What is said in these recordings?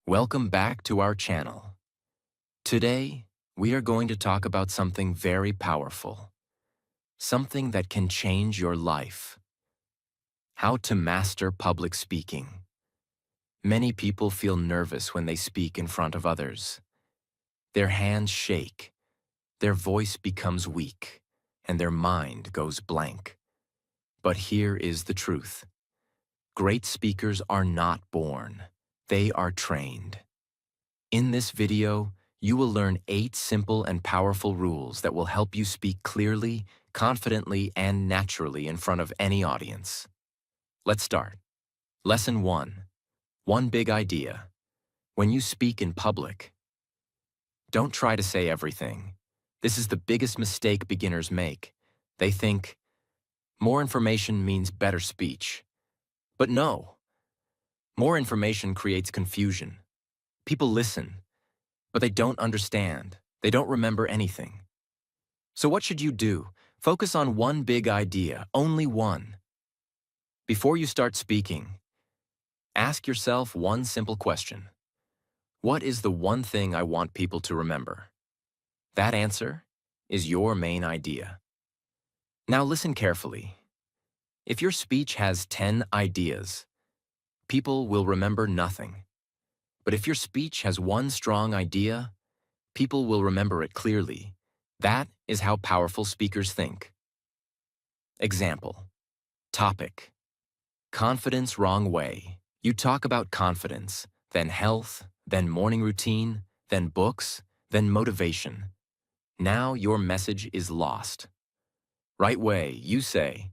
Welcome back to our channel. Today, we are going to talk about something very powerful, something that can change your life. How to master public speaking. Many people feel nervous when they speak in front of others. Their hands shake, their voice becomes weak, and their mind goes blank. But here is the truth. Great speakers are not born, they are trained. In this video, you will learn 8 simple and powerful rules that will help you speak clearly, confidently, and naturally in front of any audience. Let's start. Lesson 1. One big idea. When you speak in public, don't try to say everything. This is the biggest mistake beginners make. They think, more information means better speech. But no, more information creates confusion. People listen, but they don't understand. They don't remember anything. So what should you do? Focus on one big idea, only one. Before you start speaking, ask yourself one simple question. What is the one thing I want people to remember? That answer is your main idea. Now listen carefully. If your speech has 10 ideas, people will remember nothing. But if your speech has one strong idea, people will remember it clearly. That is how powerful speakers think. Example. Topic. Confidence wrong way. You talk about confidence, then health, then morning routine, then books, then motivation. Now your message is lost. Right way, you say,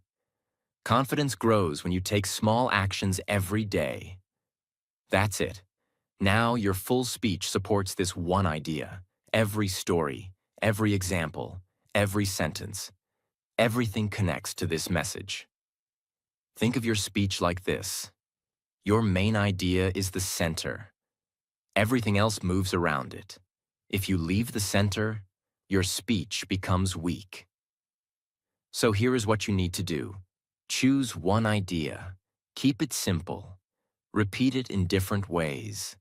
confidence grows when you take small actions every day. That's it. Now your full speech supports this one idea. Every story, every example, every sentence, everything connects to this message. Think of your speech like this. Your main idea is the center. Everything else moves around it. If you leave the center, your speech becomes weak. So here is what you need to do. Choose one idea. Keep it simple. Repeat it in different ways.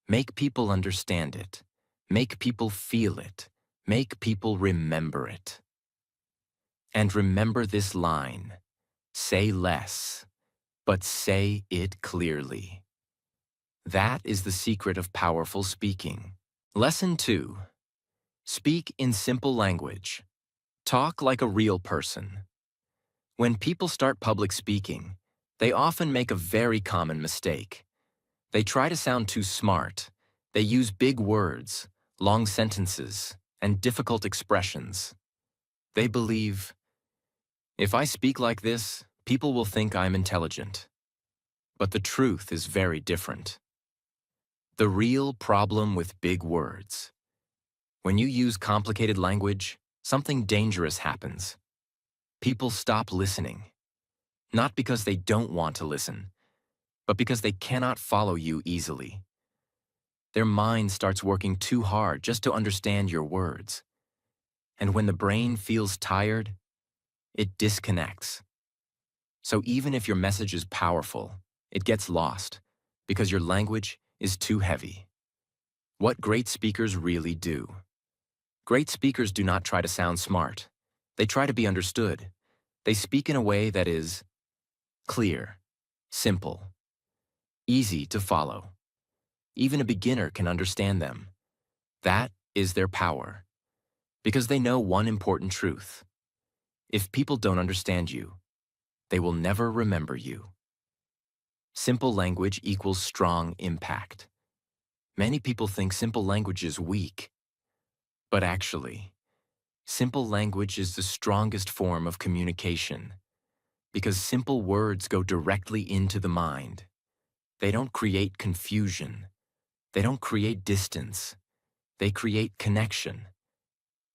Make people understand it. Make people feel it. Make people remember it. And remember this line. Say less, but say it clearly. That is the secret of powerful speaking. Lesson 2. Speak in simple language. Talk like a real person. When people start public speaking, they often make a very common mistake. They try to sound too smart. They use big words, long sentences, and difficult expressions. They believe, if I speak like this, people will think I'm intelligent. But the truth is very different. The real problem with big words. When you use complicated language, something dangerous happens. People stop listening. Not because they don't want to listen, but because they cannot follow you easily. Their mind starts working too hard just to understand your words. And when the brain feels tired, it disconnects. So even if your message is powerful, it gets lost because your language is too heavy. What great speakers really do. Great speakers do not try to sound smart. They try to be understood. They speak in a way that is clear, simple, easy to follow. Even a beginner can understand them. That is their power. Because they know one important truth. If people don't understand you, they will never remember you. Simple language equals strong impact. Many people think simple language is weak. But actually, simple language is the strongest form of communication. Because simple words go directly into the mind. They don't create confusion. They don't create distance. They create connection.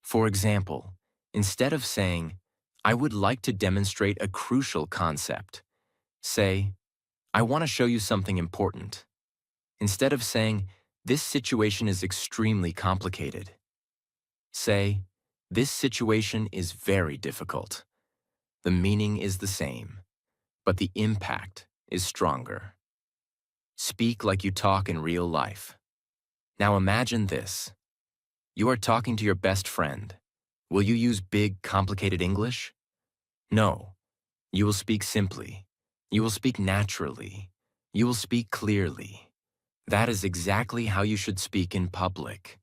For example, instead of saying, I would like to demonstrate a crucial concept, say, I want to show you something important. Instead of saying, this situation is extremely complicated, say, this situation is very difficult. The meaning is the same, but the impact is stronger. Speak like you talk in real life. Now imagine this. You are talking to your best friend. Will you use big, complicated English? No. You will speak simply. You will speak naturally. You will speak clearly. That is exactly how you should speak in public.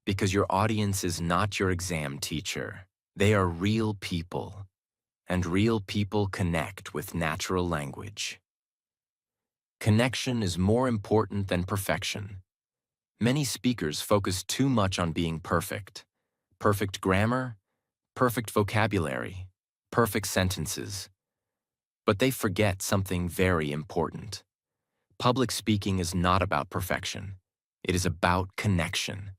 Because your audience is not your exam teacher. They are real people. And real people connect with natural language. Connection is more important than perfection. Many speakers focus too much on being perfect. Perfect grammar, perfect vocabulary, perfect sentences. But they forget something very important. Public speaking is not about perfection. It is about connection.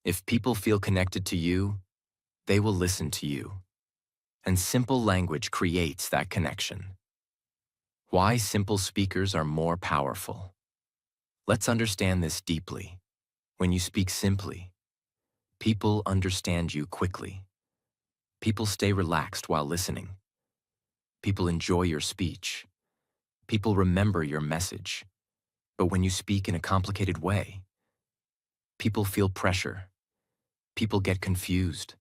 If people feel connected to you, they will listen to you. And simple language creates that connection. Why simple speakers are more powerful. Let's understand this deeply. When you speak simply, people understand you quickly. People stay relaxed while listening. People enjoy your speech. People remember your message. But when you speak in a complicated way, people feel pressure. People get confused.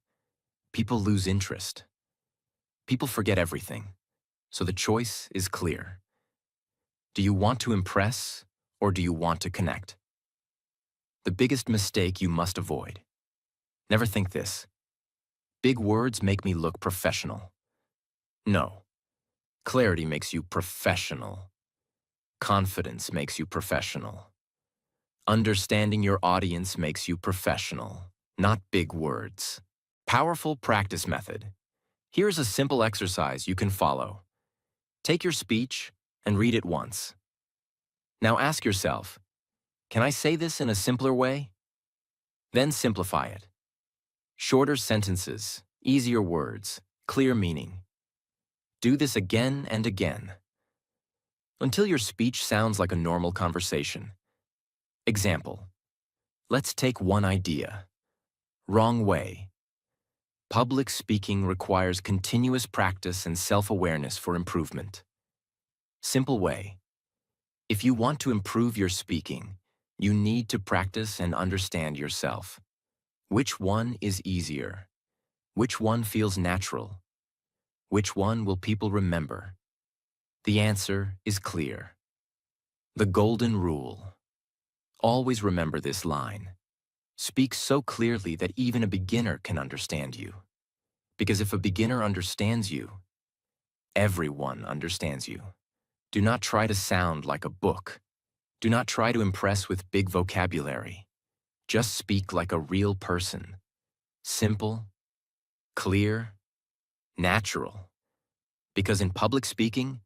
People lose interest. People forget everything. So the choice is clear. Do you want to impress or do you want to connect? The biggest mistake you must avoid. Never think this. Big words make me look professional. No. Clarity makes you professional. Confidence makes you professional. Understanding your audience makes you professional, not big words. Powerful practice method. Here's a simple exercise you can follow. Take your speech and read it once. Now ask yourself, can I say this in a simpler way? Then simplify it. Shorter sentences, easier words, clear meaning. Do this again and again, until your speech sounds like a normal conversation. Example. Let's take one idea. Wrong way. Public speaking requires continuous practice and self-awareness for improvement. Simple way. If you want to improve your speaking, you need to practice and understand yourself. Which one is easier? Which one feels natural? Which one will people remember? The answer is clear. The golden rule. Always remember this line. Speak so clearly that even a beginner can understand you. Because if a beginner understands you, everyone understands you. Do not try to sound like a book. Do not try to impress with big vocabulary. Just speak like a real person. Simple, clear, natural. Because in public speaking,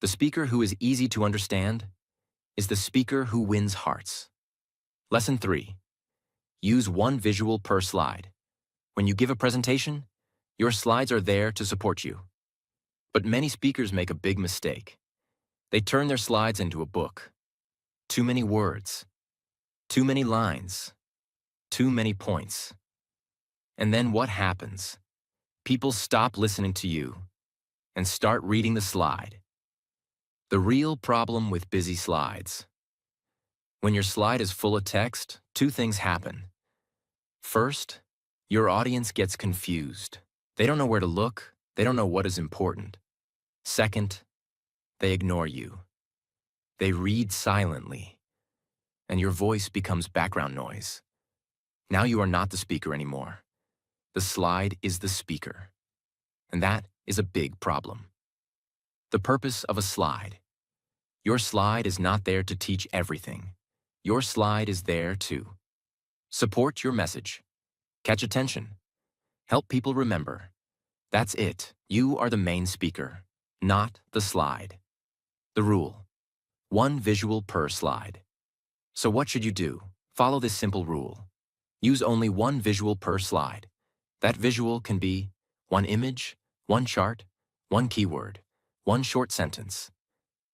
the speaker who is easy to understand is the speaker who wins hearts. Lesson 3. Use one visual per slide. When you give a presentation, your slides are there to support you. But many speakers make a big mistake. They turn their slides into a book. Too many words. Too many lines. Too many points. And then what happens? People stop listening to you and start reading the slide. The real problem with busy slides. When your slide is full of text, two things happen. First, your audience gets confused. They don't know where to look. They don't know what is important. Second, they ignore you. They read silently, and your voice becomes background noise. Now you are not the speaker anymore. The slide is the speaker. And that is a big problem. The purpose of a slide. Your slide is not there to teach everything. Your slide is there to support your message, catch attention, help people remember. That's it. You are the main speaker, not the slide. The rule. One visual per slide. So what should you do? Follow this simple rule. Use only one visual per slide. That visual can be one image, one chart, one keyword, one short sentence.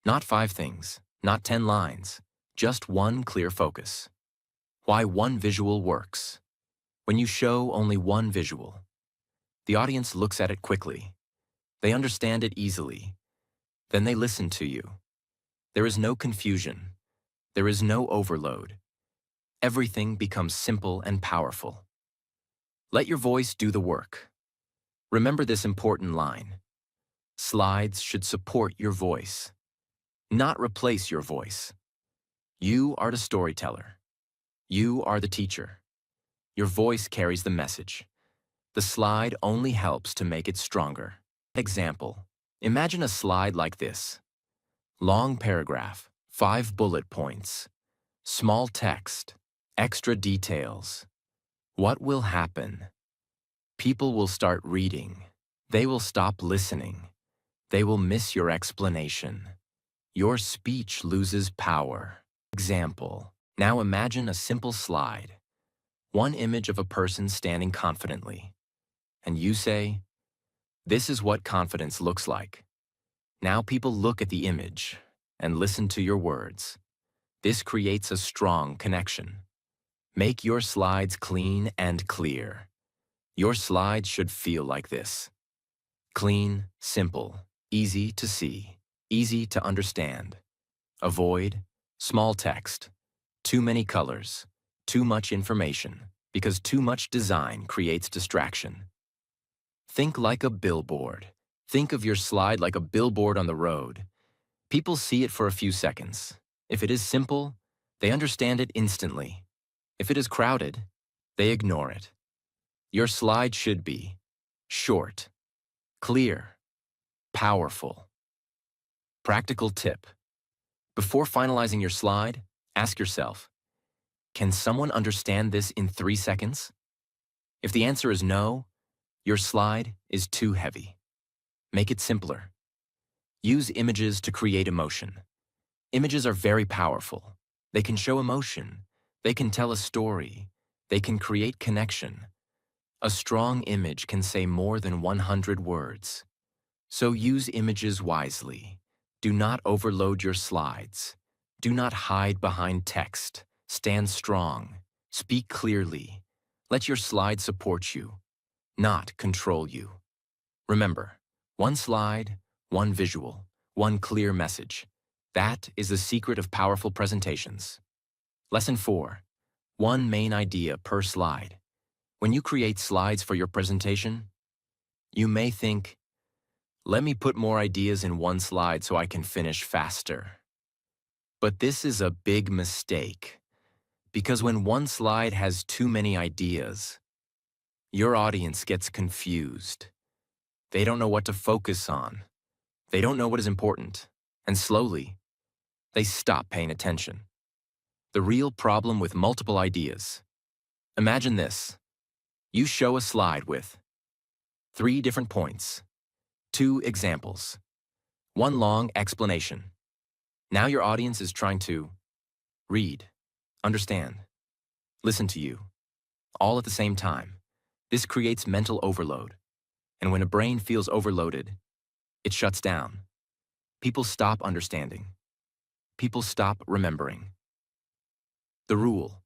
Not 5 things, not 10 lines, just one clear focus. Why one visual works. When you show only one visual, the audience looks at it quickly. They understand it easily. Then they listen to you. There is no confusion. There is no overload. everything becomes simple and powerful. Let your voice do the work. Remember this important line. Slides should support your voice, not replace your voice. You are the storyteller. You are the teacher. Your voice carries the message. The slide only helps to make it stronger. Example. Imagine a slide like this. Long paragraph, 5 bullet points, small text, extra details. What will happen? People will start reading. They will stop listening. They will miss your explanation. Your speech loses power. Example. Now imagine a simple slide. One image of a person standing confidently. And you say, "This is what confidence looks like." Now people look at the image and listen to your words. This creates a strong connection. Make your slides clean and clear. Your slides should feel like this. Clean, simple, easy to see, easy to understand. Avoid small text, too many colors, too much information, because too much design creates distraction. Think like a billboard. Think of your slide like a billboard on the road. People see it for a few seconds. If it is simple, they understand it instantly. If it is crowded, they ignore it. Your slide should be short, clear, powerful. Practical tip. Before finalizing your slide, ask yourself, can someone understand this in 3 seconds? If the answer is no, your slide is too heavy. Make it simpler. Use images to create emotion. Images are very powerful. They can show emotion. They can tell a story. They can create connection. A strong image can say more than 100 words. So use images wisely. Do not overload your slides. Do not hide behind text. Stand strong. Speak clearly. Let your slide support you, not control you. Remember, one slide, one visual, one clear message. That is the secret of powerful presentations. Lesson 4. One main idea per slide. When you create slides for your presentation, you may think, let me put more ideas in one slide so I can finish faster. But this is a big mistake, because when one slide has too many ideas, your audience gets confused. They don't know what to focus on. They don't know what is important. And slowly, they stop paying attention. The real problem with multiple ideas. Imagine this. You show a slide with 3 different points, 2 examples, 1 long explanation. Now your audience is trying to read, understand, listen to you, all at the same time. This creates mental overload. And when a brain feels overloaded, it shuts down. People stop understanding. People stop remembering. The rule.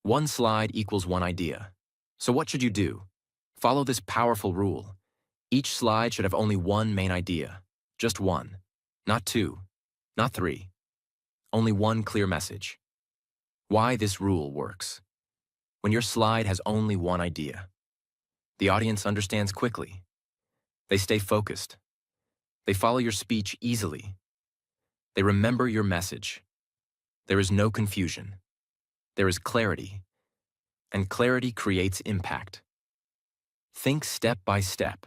1 slide equals 1 idea. So what should you do? Follow this powerful rule. Each slide should have only 1 main idea. Just 1. Not 2. Not 3. Only 1 clear message. Why this rule works. When your slide has only 1 idea, the audience understands quickly. They stay focused. They follow your speech easily. They remember your message. There is no confusion. There is clarity. And clarity creates impact. Think step by step.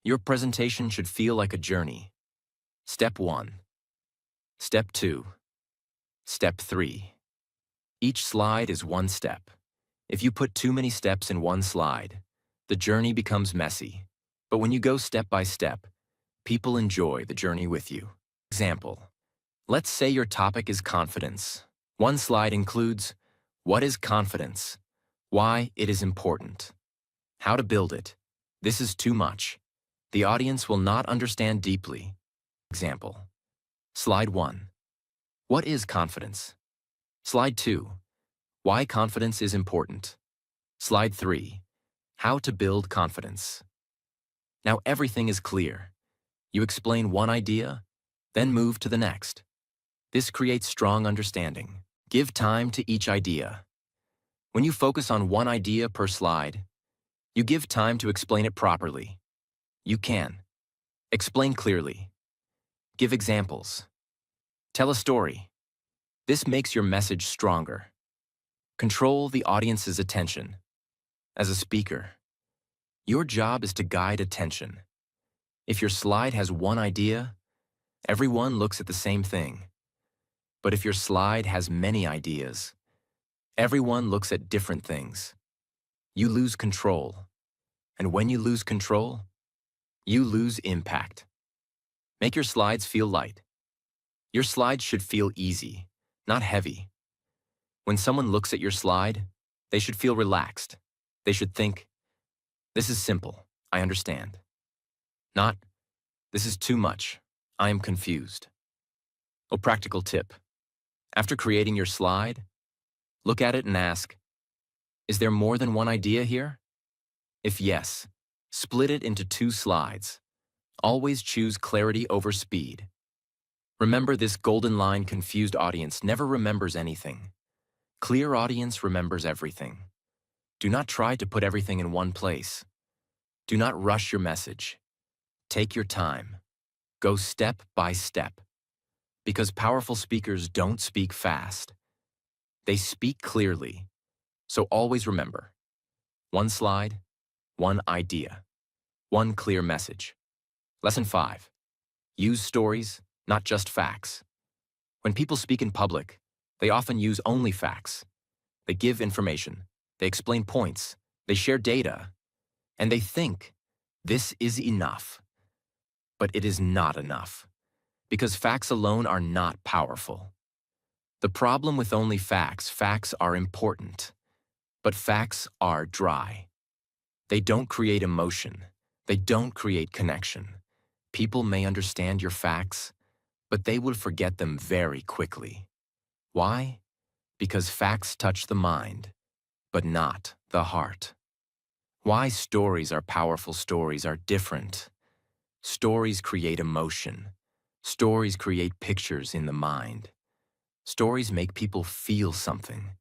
Your presentation should feel like a journey. Step 1. Step 2. Step 3. Each slide is 1 step. If you put too many steps in 1 slide, the journey becomes messy. But when you go step by step, people enjoy the journey with you. Example. Let's say your topic is confidence. 1 slide includes what is confidence, why it is important, how to build it. This is too much. The audience will not understand deeply. Example. Slide 1. What is confidence? Slide 2. Why confidence is important. Slide 3. How to build confidence. Now everything is clear. You explain 1 idea, then move to the next. This creates strong understanding. Give time to each idea. When you focus on one idea per slide, you give time to explain it properly. You can explain clearly, give examples, tell a story. This makes your message stronger. Control the audience's attention. As a speaker, your job is to guide attention. If your slide has one idea, everyone looks at the same thing. But if your slide has many ideas, everyone looks at different things. You lose control. And when you lose control, you lose impact. Make your slides feel light. Your slides should feel easy, not heavy. When someone looks at your slide, they should feel relaxed. They should think, "This is simple, I understand." Not, "This is too much, I am confused." A practical tip. After creating your slide, look at it and ask, "Is there more than one idea here?" If yes, split it into 2 slides. Always choose clarity over speed. Remember, this golden line: confused audience never remembers anything. Clear audience remembers everything. Do not try to put everything in one place. Do not rush your message. Take your time. Go step by step. Because powerful speakers don't speak fast. They speak clearly. So always remember, one slide, one idea, one clear message. Lesson 5. Use stories, not just facts. When people speak in public, they often use only facts. They give information, they explain points, they share data, and they think this is enough. But it is not enough, because facts alone are not powerful. The problem with only facts are important, but facts are dry. They don't create emotion. They don't create connection. People may understand your facts, but they will forget them very quickly. Why? Because facts touch the mind, but not the heart. Why stories are powerful stories are different. Stories create emotion. Stories create pictures in the mind. Stories make people feel something.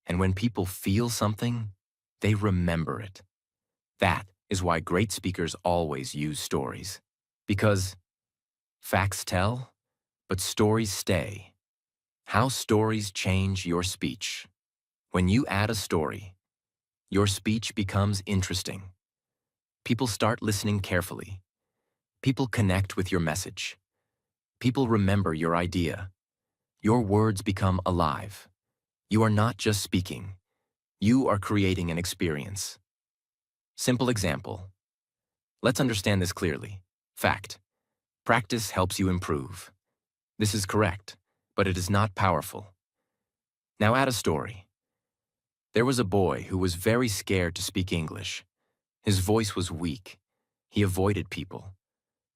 And when people feel something, they remember it. That is why great speakers always use stories. Because facts tell, but stories stay. How stories change your speech. When you add a story, your speech becomes interesting. People start listening carefully. People connect with your message. People remember your idea. Your words become alive. You are not just speaking. You are creating an experience. Simple example. Let's understand this clearly. Fact. Practice helps you improve. This is correct, but it is not powerful. Now add a story. There was a boy who was very scared to speak English. His voice was weak. He avoided people.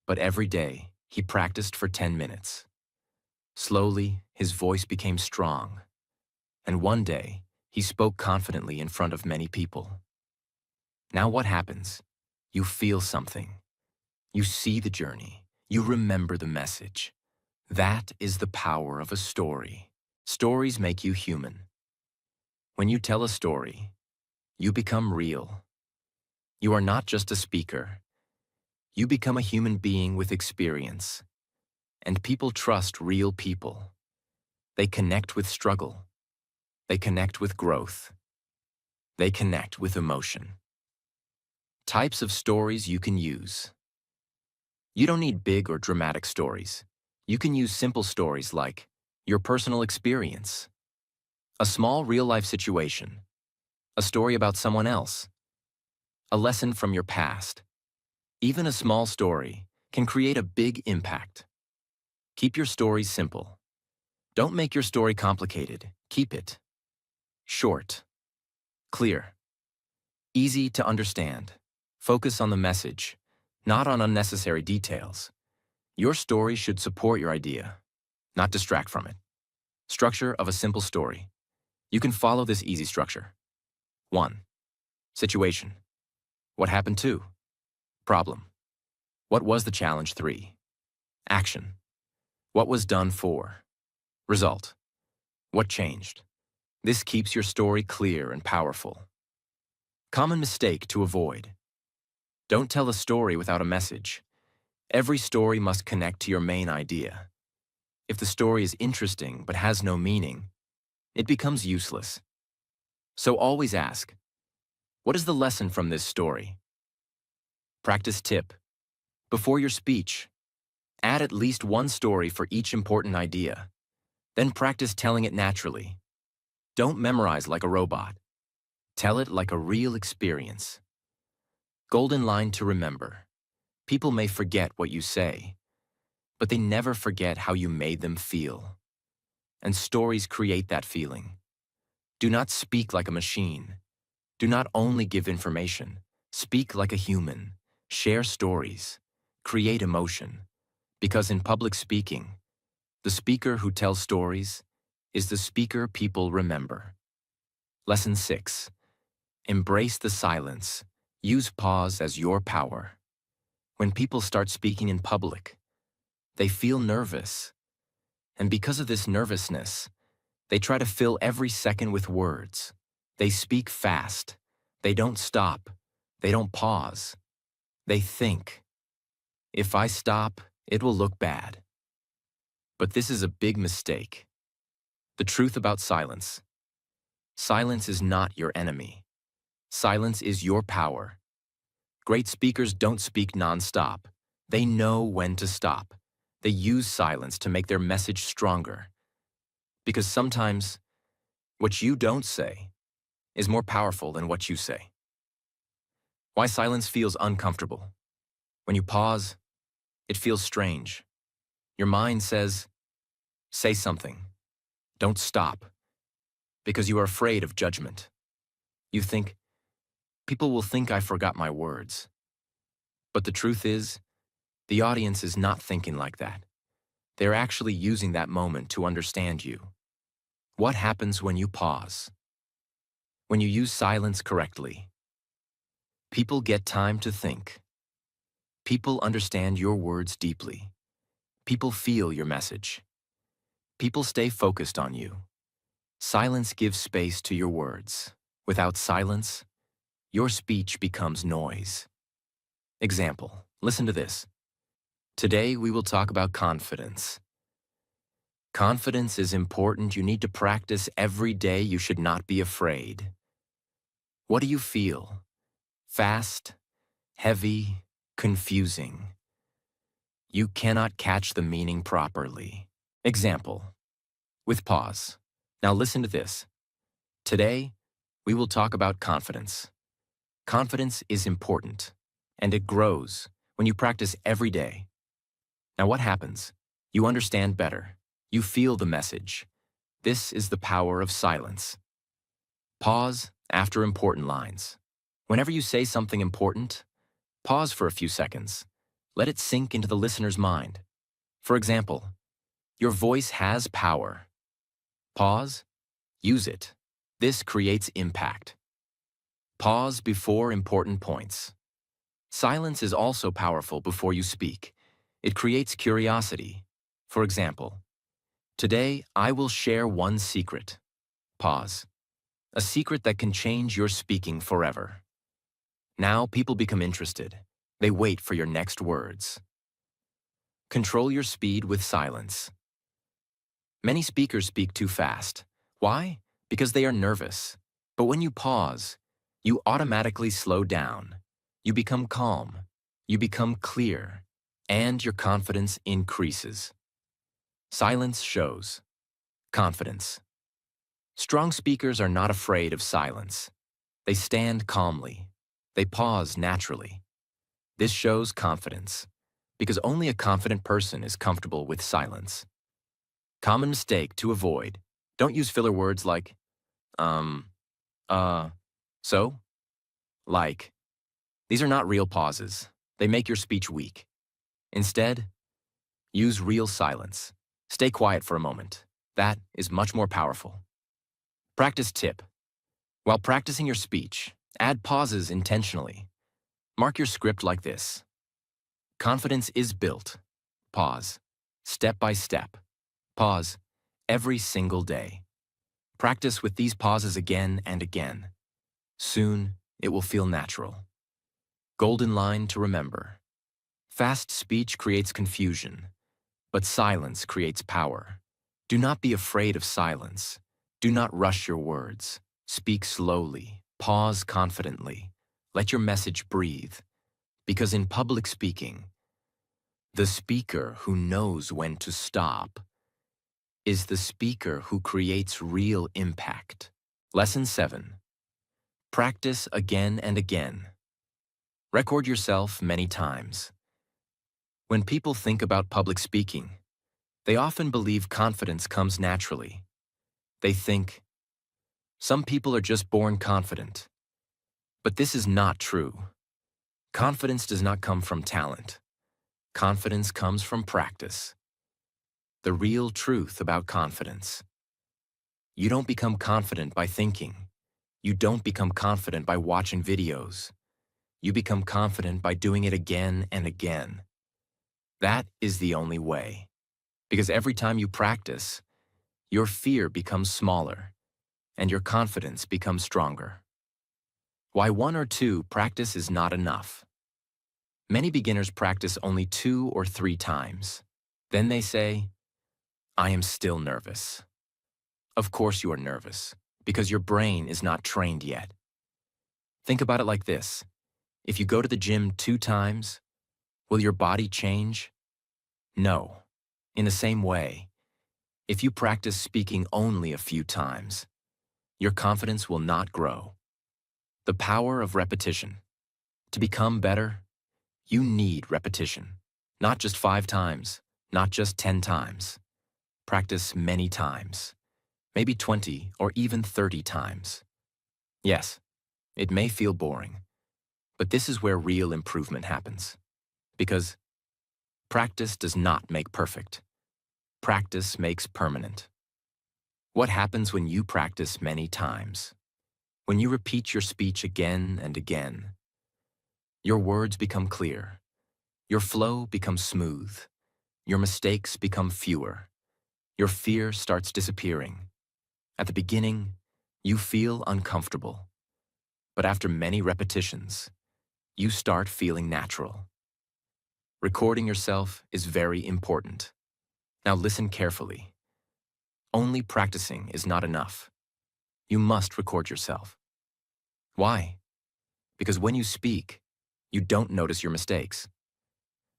But every day, he practiced for 10 minutes. Slowly, his voice became strong. And one day, he spoke confidently in front of many people. Now what happens? You feel something. You see the journey. You remember the message. That is the power of a story. Stories make you human. When you tell a story, you become real. You are not just a speaker. You become a human being with experience. And people trust real people. They connect with struggle. They connect with growth. They connect with emotion. Types of stories you can use. You don't need big or dramatic stories. You can use simple stories like your personal experience, a small real-life situation, a story about someone else, a lesson from your past. Even a small story can create a big impact. Keep your stories simple. Don't make your story complicated. Keep it short, clear, easy to understand. Focus on the message, not on unnecessary details. Your story should support your idea, not distract from it. Structure of a simple story. You can follow this easy structure. 1. Situation. What happened to? Problem. What was the challenge? 3. Action. What was done for? Result. What changed? This keeps your story clear and powerful. Common mistake to avoid. Don't tell a story without a message. Every story must connect to your main idea. If the story is interesting but has no meaning, it becomes useless. So always ask, what is the lesson from this story? Practice tip. Before your speech, add at least one story for each important idea. Then practice telling it naturally. Don't memorize like a robot. Tell it like a real experience. Golden line to remember. People may forget what you say, but they never forget how you made them feel. And stories create that feeling. Do not speak like a machine. Do not only give information. Speak like a human. Share stories. Create emotion. Because in public speaking, the speaker who tells stories is the speaker people remember. Lesson 6. Embrace the silence. Use pause as your power. When people start speaking in public, they feel nervous. And because of this nervousness, they try to fill every second with words. They speak fast. They don't stop. They don't pause. They think. If I stop, it will look bad. But this is a big mistake. The truth about silence. Silence is not your enemy. Silence is your power. Great speakers don't speak nonstop. They know when to stop. They use silence to make their message stronger. Because sometimes, what you don't say is more powerful than what you say. Why silence feels uncomfortable. When you pause, it feels strange. Your mind says, say something. Don't stop. Because you are afraid of judgment. You think, people will think I forgot my words. But the truth is, the audience is not thinking like that. They're actually using that moment to understand you. What happens when you pause? When you use silence correctly? People get time to think. People understand your words deeply. People feel your message. People stay focused on you. Silence gives space to your words. Without silence, your speech becomes noise. Example, listen to this. Today we will talk about confidence. Confidence is important. You need to practice every day. You should not be afraid. What do you feel? Fast, heavy, confusing. You cannot catch the meaning properly. Example, with pause. Now listen to this. Today, we will talk about confidence. Confidence is important, and it grows when you practice every day. Now what happens? You understand better. You feel the message. This is the power of silence. Pause after important lines. Whenever you say something important, pause for a few seconds. Let it sink into the listener's mind. For example, your voice has power. Pause, use it. This creates impact. Pause before important points. Silence is also powerful before you speak. It creates curiosity. For example, today I will share one secret. Pause. A secret that can change your speaking forever. Now people become interested. They wait for your next words. Control your speed with silence. Many speakers speak too fast. Why? Because they are nervous. But when you pause, you automatically slow down. You become calm. You become clear. And your confidence increases. Silence shows confidence. Strong speakers are not afraid of silence. They stand calmly. They pause naturally. This shows confidence, because only a confident person is comfortable with silence. Common mistake to avoid. Don't use filler words like, so, like. These are not real pauses. They make your speech weak. Instead, use real silence. Stay quiet for a moment. That is much more powerful. Practice tip. While practicing your speech, add pauses intentionally. Mark your script like this. Confidence is built. Pause. Step by step. Pause. Every single day. Practice with these pauses again and again. Soon, it will feel natural. Golden line to remember. Fast speech creates confusion, but silence creates power. Do not be afraid of silence. Do not rush your words. Speak slowly. Pause confidently. Let your message breathe. Because in public speaking, the speaker who knows when to stop is the speaker who creates real impact. Lesson 7. Practice again and again. Record yourself many times. When people think about public speaking, they often believe confidence comes naturally. They think, some people are just born confident. But this is not true. Confidence does not come from talent. Confidence comes from practice. The real truth about confidence. You don't become confident by thinking. You don't become confident by watching videos. You become confident by doing it again and again. That is the only way. Because every time you practice, your fear becomes smaller, and your confidence becomes stronger. Why 1 or 2 practice is not enough. Many beginners practice only 2 or 3 times. Then they say, I am still nervous. Of course you are nervous, because your brain is not trained yet. Think about it like this. If you go to the gym 2 times, will your body change? No. In the same way, if you practice speaking only a few times, your confidence will not grow. The power of repetition. To become better, you need repetition. Not just 5 times, not just 10 times. Practice many times, maybe 20 or even 30 times. Yes, it may feel boring, but this is where real improvement happens. Because practice does not make perfect. Practice makes permanent. What happens when you practice many times? When you repeat your speech again and again, your words become clear. Your flow becomes smooth. Your mistakes become fewer. Your fear starts disappearing. At the beginning, you feel uncomfortable. But after many repetitions, you start feeling natural. Recording yourself is very important. Now listen carefully. Only practicing is not enough. You must record yourself. Why? Because when you speak, you don't notice your mistakes.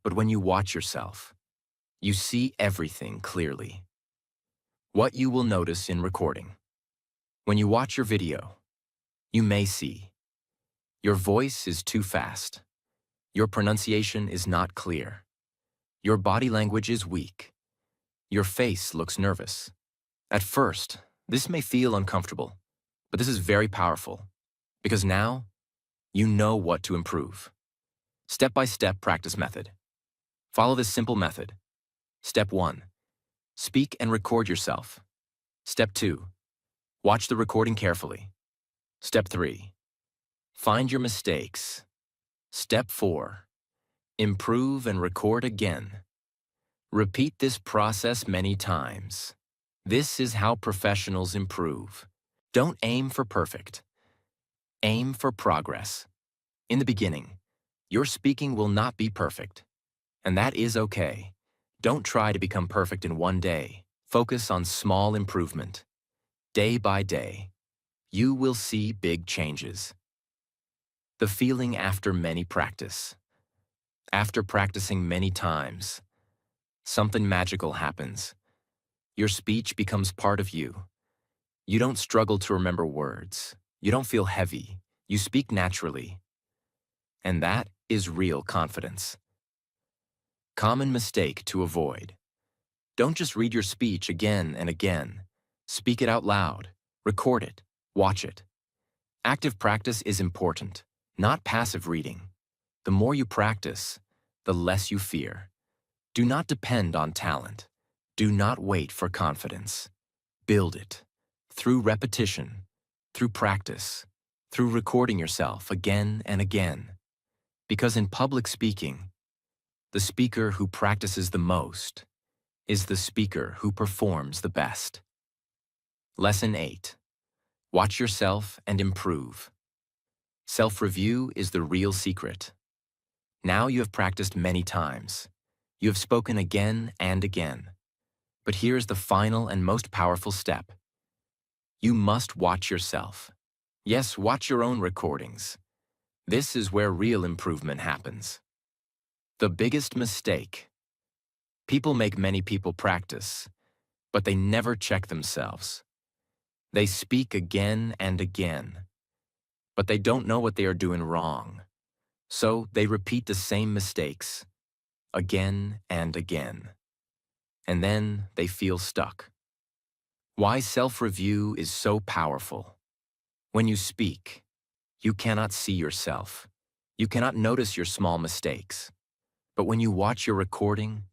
But when you watch yourself, you see everything clearly. What you will notice in recording. When you watch your video, you may see your voice is too fast. Your pronunciation is not clear. Your body language is weak. Your face looks nervous. At first, this may feel uncomfortable, but this is very powerful because now you know what to improve. Step-by-step practice method. Follow this simple method. Step 1. Speak and record yourself. Step 2. Watch the recording carefully. Step 3. Find your mistakes. Step 4. Improve and record again. Repeat this process many times. This is how professionals improve. Don't aim for perfect. Aim for progress. In the beginning, your speaking will not be perfect. And that is okay. Don't try to become perfect in one day. Focus on small improvement. Day by day, you will see big changes. The feeling after many practice. After practicing many times, something magical happens. Your speech becomes part of you. You don't struggle to remember words. You don't feel heavy. You speak naturally. And that is real confidence. Common mistake to avoid. Don't just read your speech again and again. Speak it out loud. Record it. Watch it. Active practice is important, not passive reading. The more you practice, the less you fear. Do not depend on talent. Do not wait for confidence. Build it. Through repetition, through practice, through recording yourself again and again. Because in public speaking, the speaker who practices the most is the speaker who performs the best. Lesson 8. Watch yourself and improve. Self-review is the real secret. Now you have practiced many times. You have spoken again and again. But here's the final and most powerful step. You must watch yourself. Yes, watch your own recordings. This is where real improvement happens. The biggest mistake. People make many people practice, but they never check themselves. They speak again and again, but they don't know what they are doing wrong. So they repeat the same mistakes again and again. And then they feel stuck. Why self-review is so powerful. When you speak, you cannot see yourself. You cannot notice your small mistakes. But when you watch your recording,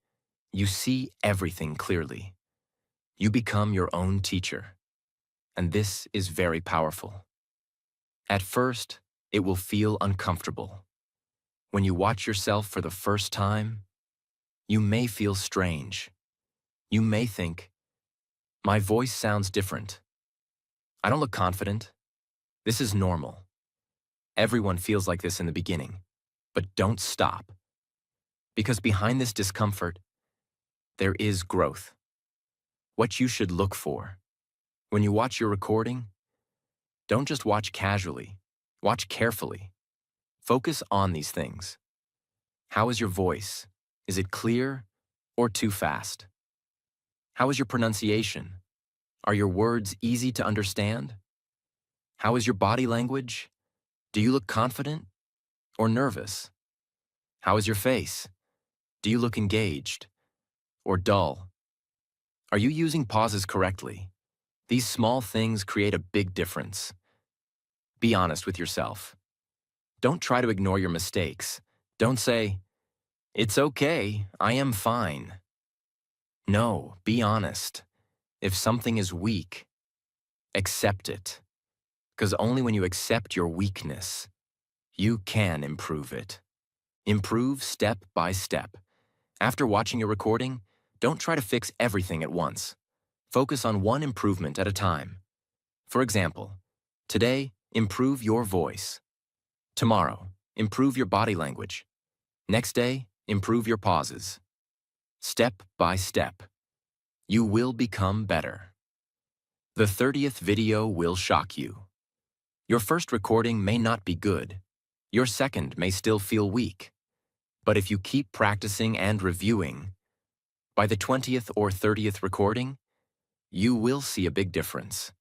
you see everything clearly. You become your own teacher. And this is very powerful. At first, it will feel uncomfortable. When you watch yourself for the first time, you may feel strange. You may think, my voice sounds different. I don't look confident. This is normal. Everyone feels like this in the beginning. But don't stop. Because behind this discomfort, there is growth. What you should look for. When you watch your recording, don't just watch casually. Watch carefully. Focus on these things. How is your voice? Is it clear or too fast? How is your pronunciation? Are your words easy to understand? How is your body language? Do you look confident or nervous? How is your face? Do you look engaged or dull? Are you using pauses correctly? These small things create a big difference. Be honest with yourself. Don't try to ignore your mistakes. Don't say, "It's okay, I am fine." No, be honest. If something is weak, accept it. Because only when you accept your weakness, you can improve it. Improve step by step. After watching your recording, don't try to fix everything at once. Focus on one improvement at a time. For example, today, improve your voice. Tomorrow, improve your body language. Next day, improve your pauses. Step by step, you will become better. The 30th video will shock you. Your first recording may not be good. Your second may still feel weak. But if you keep practicing and reviewing, by the 20th or 30th recording, you will see a big difference.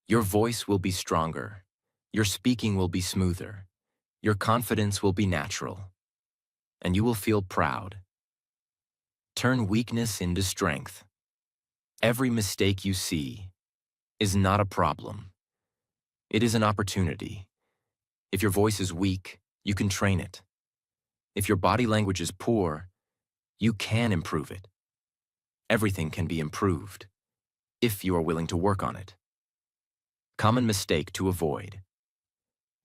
Your voice will be stronger. Your speaking will be smoother. Your confidence will be natural. And you will feel proud. Turn weakness into strength. Every mistake you see is not a problem. It is an opportunity. If your voice is weak, you can train it. If your body language is poor, you can improve it. Everything can be improved, if you are willing to work on it. Common mistake to avoid.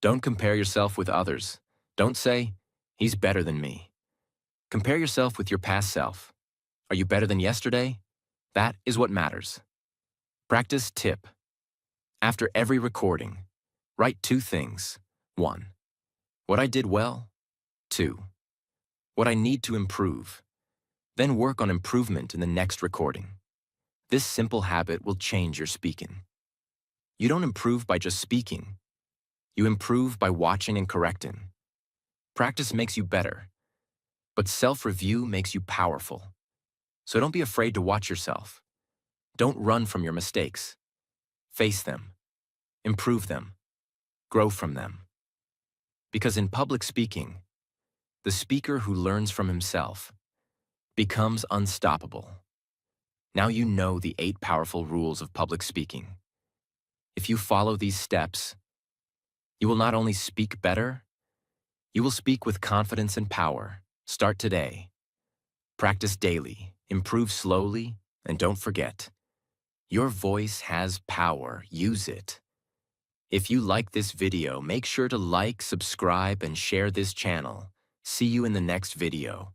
Don't compare yourself with others. Don't say, "He's better than me." Compare yourself with your past self. Are you better than yesterday? That is what matters. Practice tip. After every recording, write 2 things. 1. What I did well. 2. What I need to improve. Then work on improvement in the next recording. This simple habit will change your speaking. You don't improve by just speaking. You improve by watching and correcting. Practice makes you better, but self-review makes you powerful. So don't be afraid to watch yourself. Don't run from your mistakes. Face them. Improve them. Grow from them. Because in public speaking, the speaker who learns from himself becomes unstoppable. Now you know the 8 powerful rules of public speaking. If you follow these steps, you will not only speak better, you will speak with confidence and power. Start today. Practice daily, improve slowly, and don't forget, your voice has power. Use it. If you like this video, make sure to like, subscribe, and share this channel. See you in the next video.